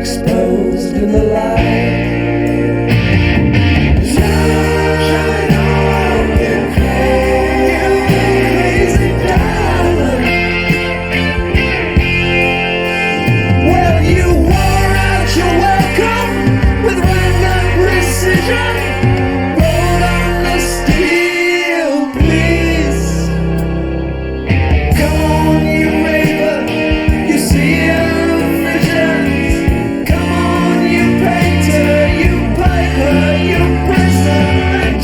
exposed in the light. Sunshine on you, crazy darling. Well, you wore out your welcome with random precision. Rolled on the steel, please. Come on, you raver, you see visions. Come on, you painter, you piper, you prism and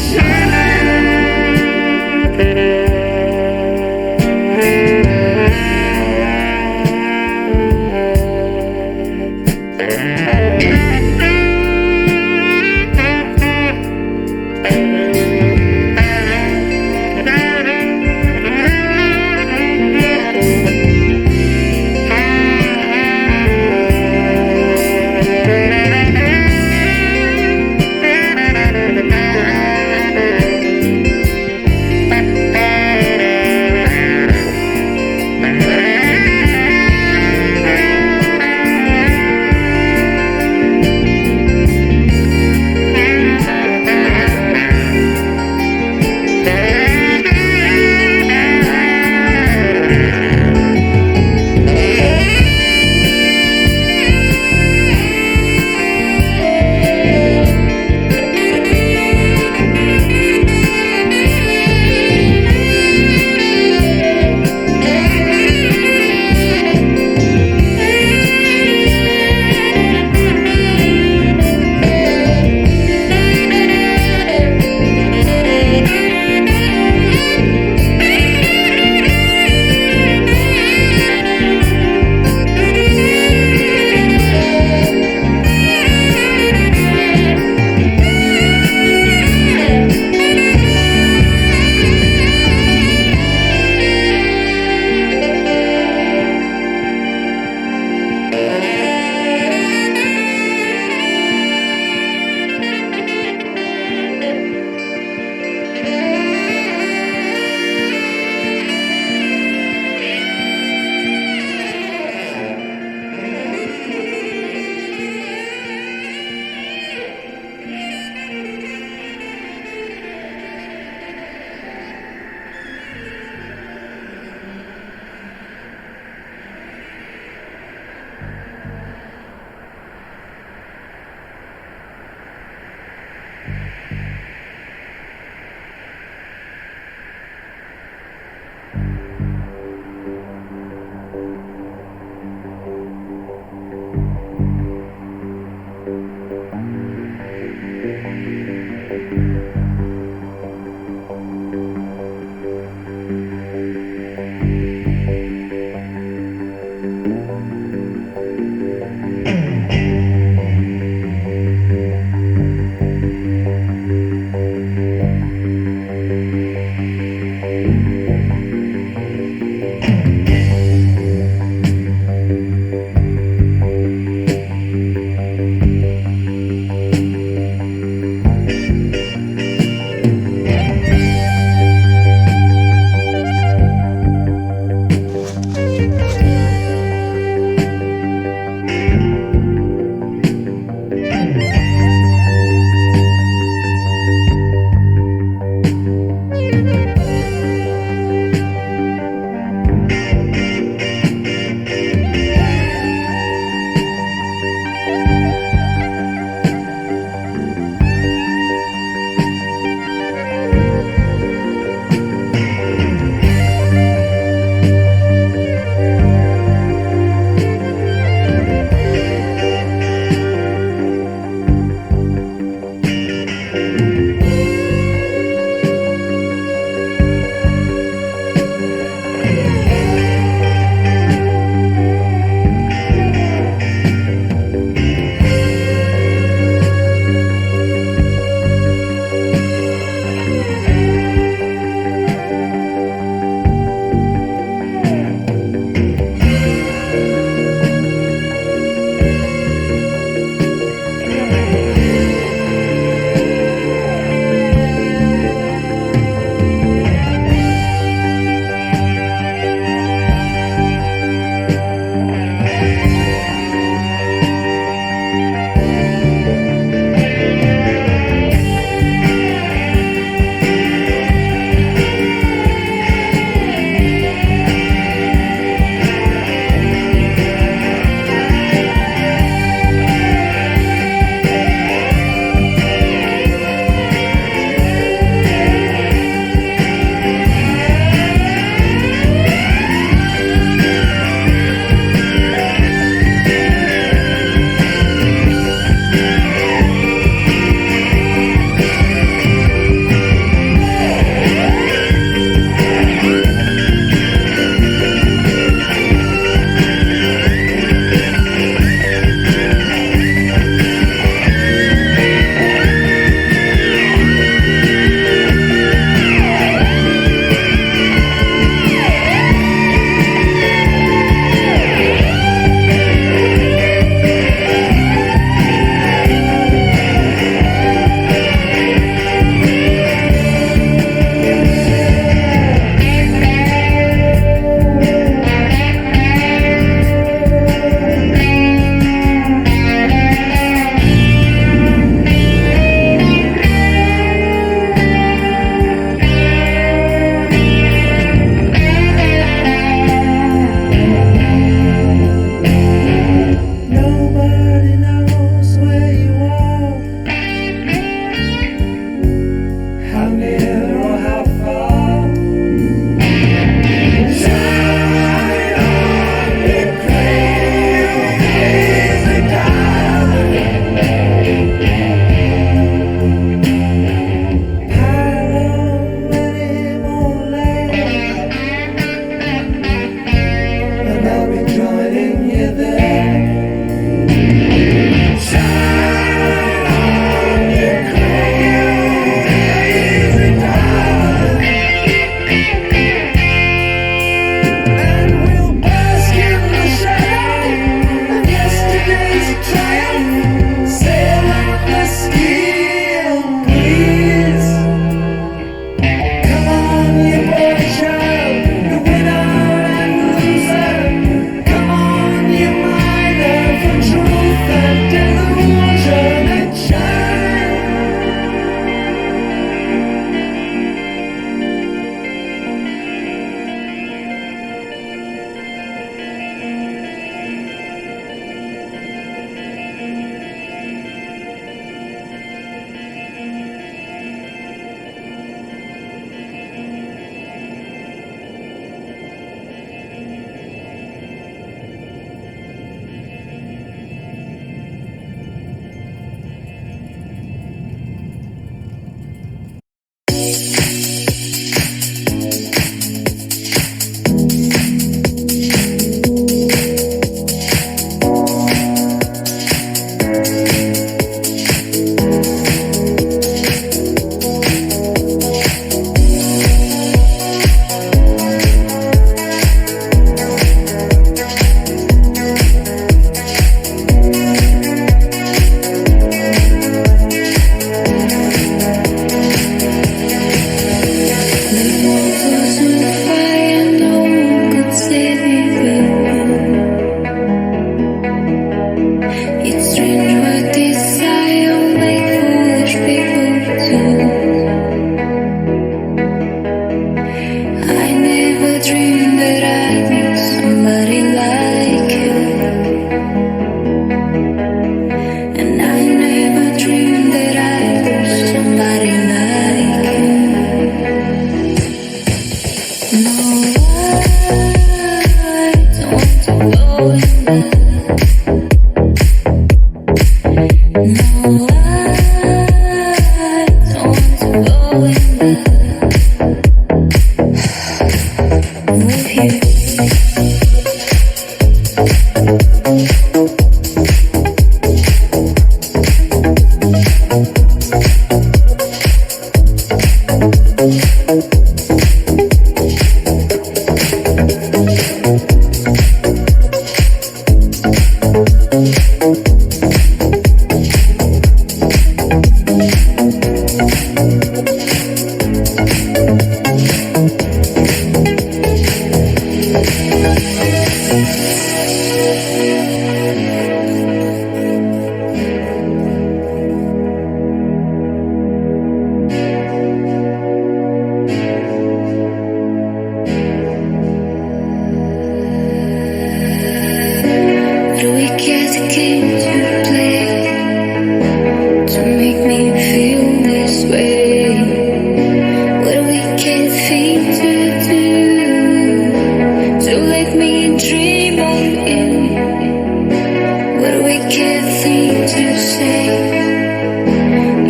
thing to say.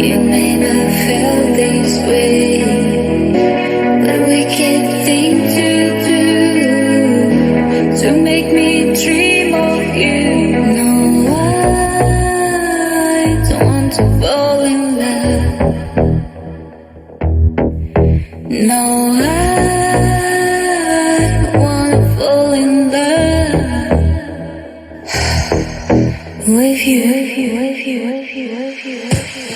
You never felt this way. What a wicked thing to do, to make me dream of you. No, I don't want to fall in love. No, I don't wanna fall in love with you, with you, with you, with you, with you, with you.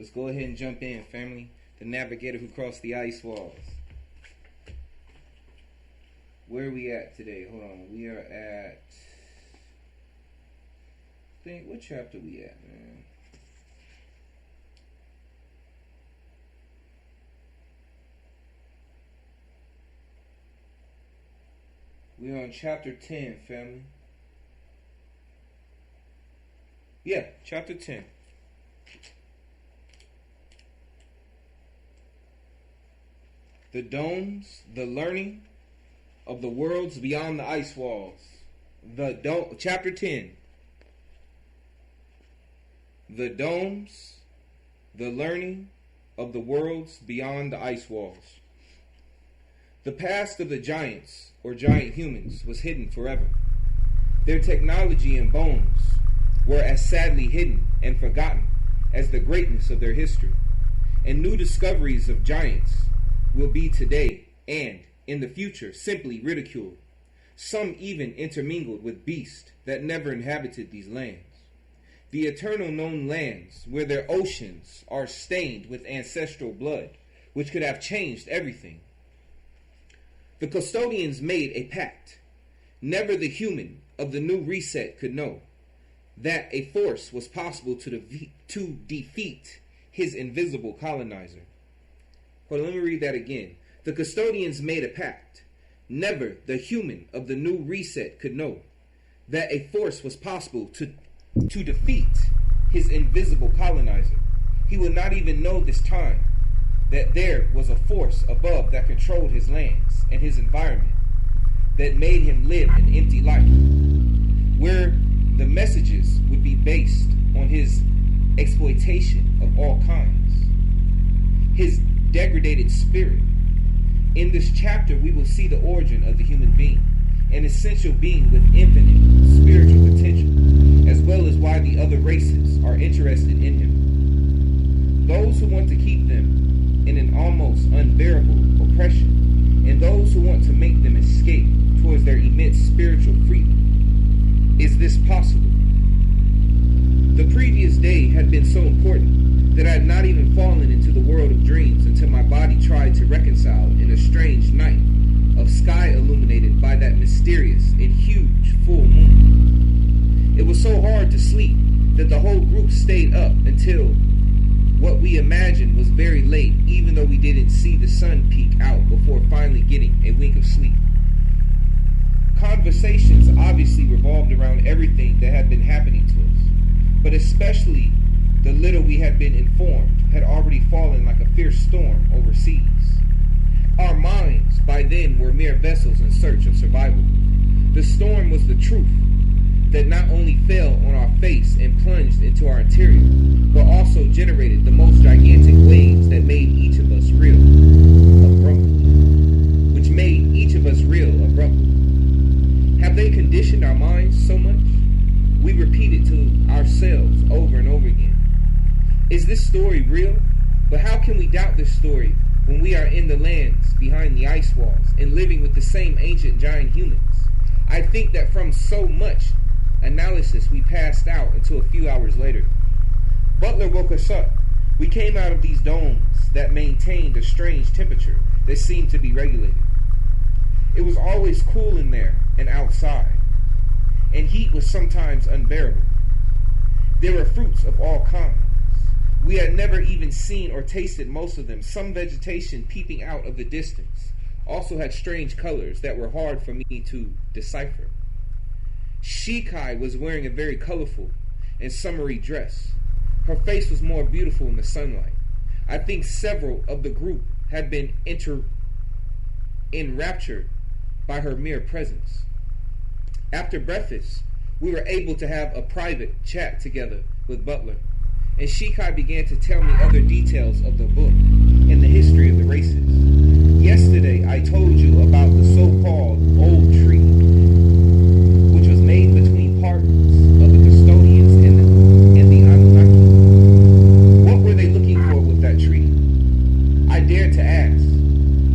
Let's go ahead and jump in, family. The navigator who crossed the ice walls. Where are we at today? Hold on. We are at... what chapter we at, man? We're on chapter 10, family. Yeah, chapter 10. The domes, the learning of the worlds beyond the ice walls. Chapter 10. The domes, the learning of the worlds beyond the ice walls. The past of the giants, or giant humans, was hidden forever. Their technology and bones were as sadly hidden and forgotten as the greatness of their history. And new discoveries of giants will be today and, in the future, simply ridiculed. Some even intermingled with beasts that never inhabited these lands. The eternal known lands where their oceans are stained with ancestral blood, which could have changed everything. The custodians made a pact. Never the human of the new reset could know that a force was possible to defeat his invisible colonizer. Hold on, let me read that again. The custodians made a pact. Never the human of the new reset could know that a force was possible to defeat his invisible colonizer. He would not even know this time that there was a force above that controlled his lands and his environment, that made him live an empty life, where the messages would be based on his exploitation of all kinds, his degraded spirit. In this chapter, we will see the origin of the human being, an essential being with infinite spiritual potential, as well as why the other races are interested in him. Those who want to keep them in an almost unbearable oppression, and those who want to make them escape towards their immense spiritual freedom. Is this possible? The previous day had been so important that I had not even fallen into the world of dreams until my body tried to reconcile in a strange night of sky illuminated by that mysterious and huge full moon. It was so hard to sleep that the whole group stayed up until what we imagined was very late, even though we didn't see the sun peek out before finally getting a wink of sleep. Conversations obviously revolved around everything that had been happening to us, but especially the little we had been informed had already fallen like a fierce storm overseas. Our minds by then were mere vessels in search of survival. The storm was the truth that not only fell on our face and plunged into our interior, but also generated the most gigantic waves that made each of us real abruptly. Which made each of us real abruptly. Have they conditioned our minds so much? We repeat it to ourselves over and over again. Is this story real? But how can we doubt this story when we are in the lands behind the ice walls and living with the same ancient giant humans? I think that from so much analysis we passed out until a few hours later. Butler woke us up. We came out of these domes that maintained a strange temperature that seemed to be regulated. It was always cool in there and outside, and heat was sometimes unbearable. There were fruits of all kinds. We had never even seen or tasted most of them. Some vegetation peeping out of the distance also had strange colors that were hard for me to decipher. Shikai was wearing a very colorful and summery dress. Her face was more beautiful in the sunlight. I think several of the group had been enraptured by her mere presence. After breakfast, we were able to have a private chat together with Butler, and Shikai began to tell me other details of the book and the history of the races. Yesterday, I told you about the so-called old tree, which was made between parts of the custodians and the Anunnaki. What were they looking for with that tree? I dared to ask.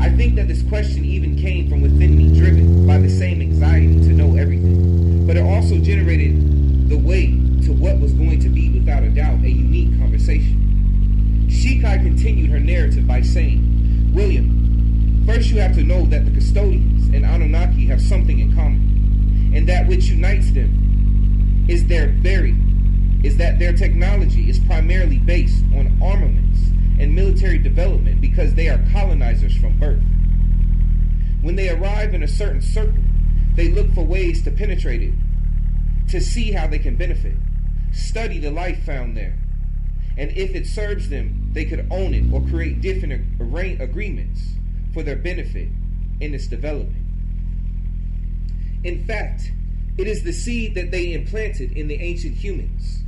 I think that this question even came from within me, driven by the same anxiety to know everything. But it also generated the way to what was going to be, without a doubt, a unique conversation. Shikai continued her narrative by saying, William, first you have to know that the custodians and Anunnaki have something in common, and that which unites them is that their technology is primarily based on armaments and military development because they are colonizers from birth. When they arrive in a certain circle, they look for ways to penetrate it, to see how they can benefit, study the life found there, and if it serves them, they could own it or create different agreements for their benefit in its development. In fact, it is the seed that they implanted in the ancient humans.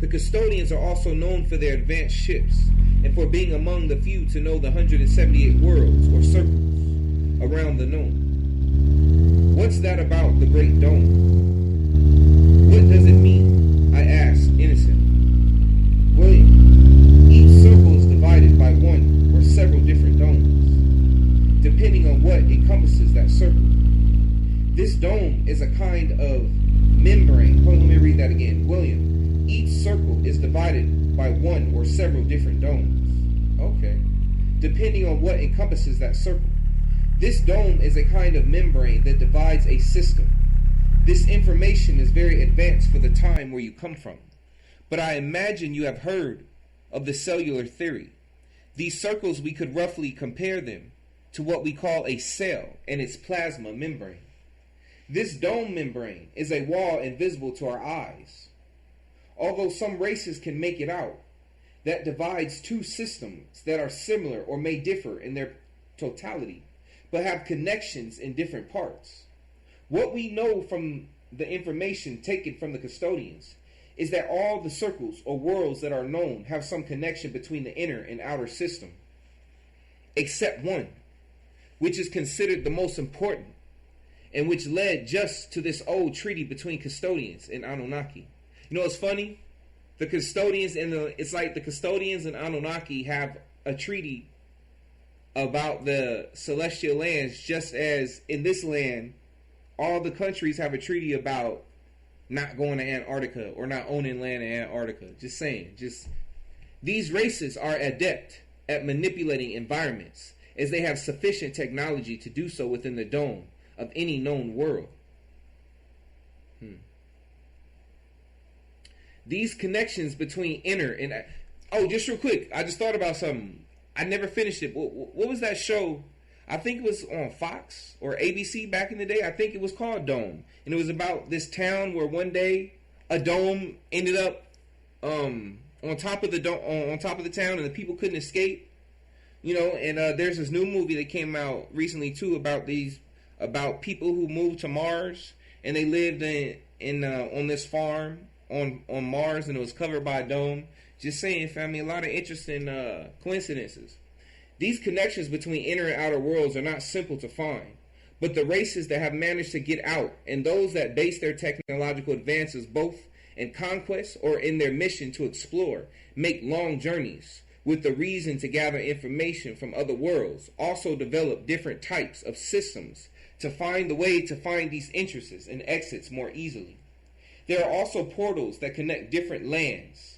The custodians are also known for their advanced ships and for being among the few to know the 178 worlds or circles around the known. What's that about the Great Dome? What does it mean? I asked, innocently. William, each circle is divided by one or several different domes, depending on what encompasses that circle. This dome is a kind of membrane. Hold on, let me read that again. William, each circle is divided by one or several different domes. Okay. Depending on what encompasses that circle. This dome is a kind of membrane that divides a system. This information is very advanced for the time where you come from. But I imagine you have heard of the cellular theory. These circles, we could roughly compare them to what we call a cell and its plasma membrane. This dome membrane is a wall invisible to our eyes. Although some races can make it out, that divides two systems that are similar or may differ in their totality, but have connections in different parts. What we know from the information taken from the custodians is that all the circles or worlds that are known have some connection between the inner and outer system, except one, which is considered the most important, and which led just to this old treaty between custodians and Anunnaki. You know what's funny? The custodians it's like the custodians and Anunnaki have a treaty about the celestial lands, just as in this land, all the countries have a treaty about not going to Antarctica or not owning land in Antarctica. Just saying. These races are adept at manipulating environments, as they have sufficient technology to do so within the dome of any known world. These connections between inner and... Oh, just real quick, I just thought about something. I never finished it. What was that show? I think it was on Fox or ABC back in the day. I think it was called Dome. And it was about this town where one day a dome ended up on top of the town, and the people couldn't escape. You know, and there's this new movie that came out recently too about people who moved to Mars, and they lived on this farm on Mars, and it was covered by a dome. Just saying, family, a lot of interesting coincidences. These connections between inner and outer worlds are not simple to find, but the races that have managed to get out, and those that base their technological advances both in conquest or in their mission to explore, make long journeys with the reason to gather information from other worlds, also develop different types of systems to find the way to find these entrances and exits more easily. There are also portals that connect different lands,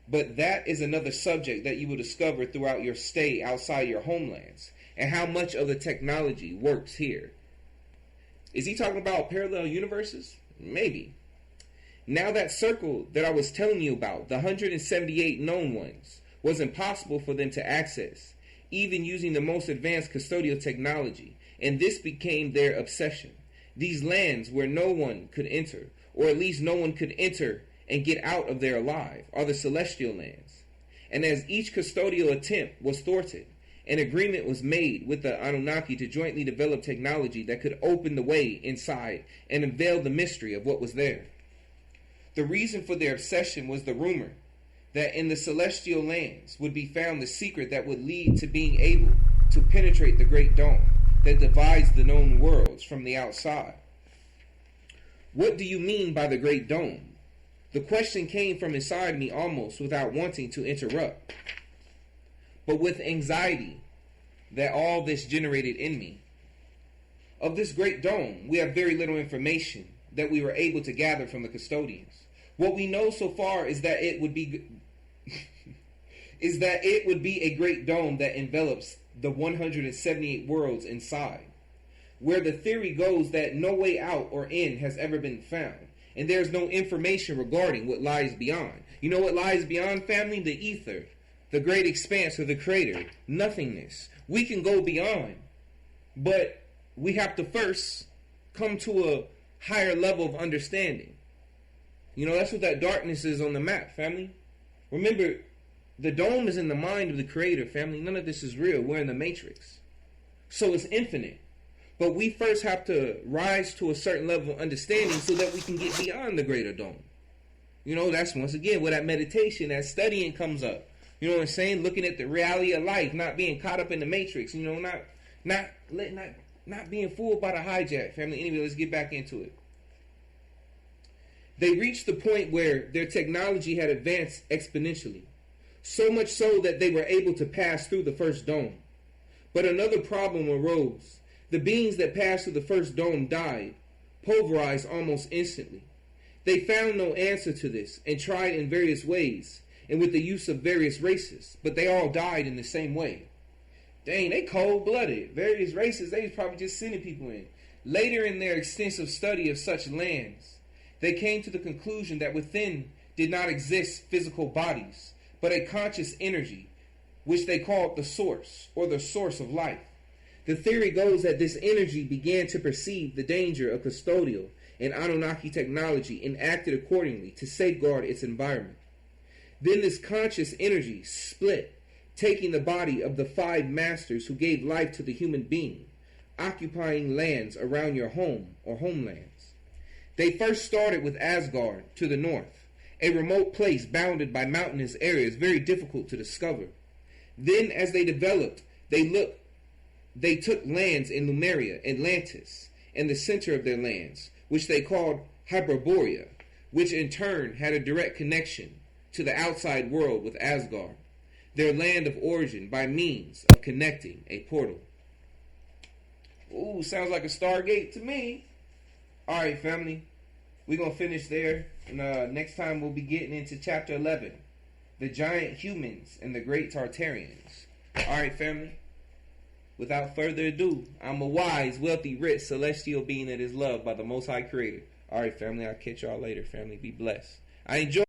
but that is another subject that you will discover throughout your stay outside your homelands, and how much of the technology works here. Is he talking about parallel universes? Maybe. Now that circle that I was telling you about, the 178 known ones, was impossible for them to access, even using the most advanced custodial technology, and this became their obsession. These lands where no one could enter, or at least no one could enter and get out of there alive, are the celestial lands. And as each custodial attempt was thwarted, an agreement was made with the Anunnaki to jointly develop technology that could open the way inside and unveil the mystery of what was there. The reason for their obsession was the rumor that in the celestial lands would be found the secret that would lead to being able to penetrate the great dome that divides the known worlds from the outside. What do you mean by the great dome? The question came from inside me almost without wanting to interrupt, but with anxiety that all this generated in me. Of this great dome, we have very little information that we were able to gather from the custodians. What we know so far is that it would be is that it would be a great dome that envelops the 178 worlds inside, where the theory goes that no way out or in has ever been found, and there's no information regarding what lies beyond. You know what lies beyond, family? The ether, the great expanse of the creator, nothingness. We can go beyond, but we have to first come to a higher level of understanding. You know, that's what that darkness is on the map, family. Remember, the dome is in the mind of the creator, family. None of this is real. We're in the matrix. So it's infinite. But we first have to rise to a certain level of understanding so that we can get beyond the greater dome. You know, that's once again where that meditation, that studying comes up. You know what I'm saying? Looking at the reality of life, not being caught up in the matrix. You know, not being fooled by the hijack, family. Anyway, let's get back into it. They reached the point where their technology had advanced exponentially. So much so that they were able to pass through the first dome. But another problem arose. The beings that passed through the first dome died, pulverized almost instantly. They found no answer to this and tried in various ways and with the use of various races, but they all died in the same way. Dang, they cold-blooded. Various races, they was probably just sending people in. Later in their extensive study of such lands, they came to the conclusion that within did not exist physical bodies, but a conscious energy, which they called the source, or the source of life. The theory goes that this energy began to perceive the danger of custodial and Anunnaki technology and acted accordingly to safeguard its environment. Then this conscious energy split, taking the body of the 5 masters who gave life to the human being, occupying lands around your home or homelands. They first started with Asgard to the north, a remote place bounded by mountainous areas very difficult to discover. Then as they developed, they took lands in Lemuria, Atlantis, and the center of their lands, which they called Hyperborea, which in turn had a direct connection to the outside world with Asgard, their land of origin, by means of connecting a portal. Ooh, sounds like a Stargate to me. Alright, family, we're going to finish there, and next time we'll be getting into chapter 11, the giant humans and the great Tartarians. Alright, family, without further ado, I'm a wise, wealthy, rich, celestial being that is loved by the Most High Creator. Alright, family, I'll catch y'all later, family. Be blessed. I enjoy